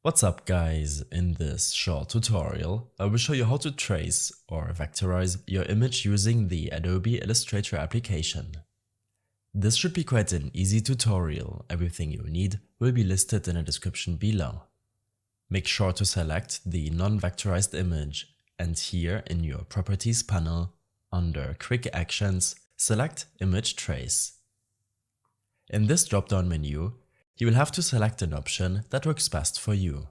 What's up guys, in this short tutorial I will show you how to trace or vectorize your image using the Adobe Illustrator application. This should be quite an easy tutorial, everything you need will be listed in the description below. Make sure to select the non-vectorized image and here in your Properties panel, under Quick Actions, select Image Trace. In this drop-down menu, you will have to select an option that works best for you.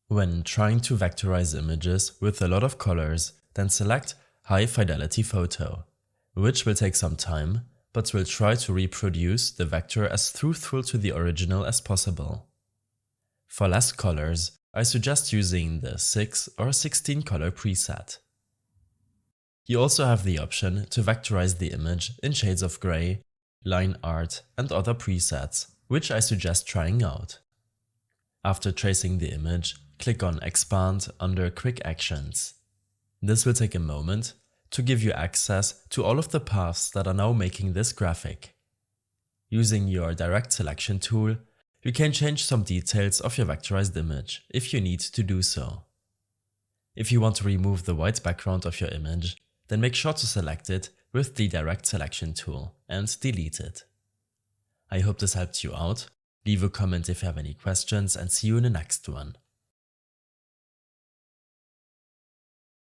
When trying to vectorize images with a lot of colors, then select High Fidelity Photo, which will take some time, but will try to reproduce the vector as truthful to the original as possible. For less colors, I suggest using the 6 or 16 color preset. You also have the option to vectorize the image in shades of gray, line art and other presets, which I suggest trying out. After tracing the image, click on Expand under Quick Actions. This will take a moment to give you access to all of the paths that are now making this graphic. Using your Direct Selection tool, you can change some details of your vectorized image if you need to do so. If you want to remove the white background of your image, then make sure to select it with the Direct Selection tool and delete it. I hope this helped you out. Leave a comment if you have any questions and see you in the next one.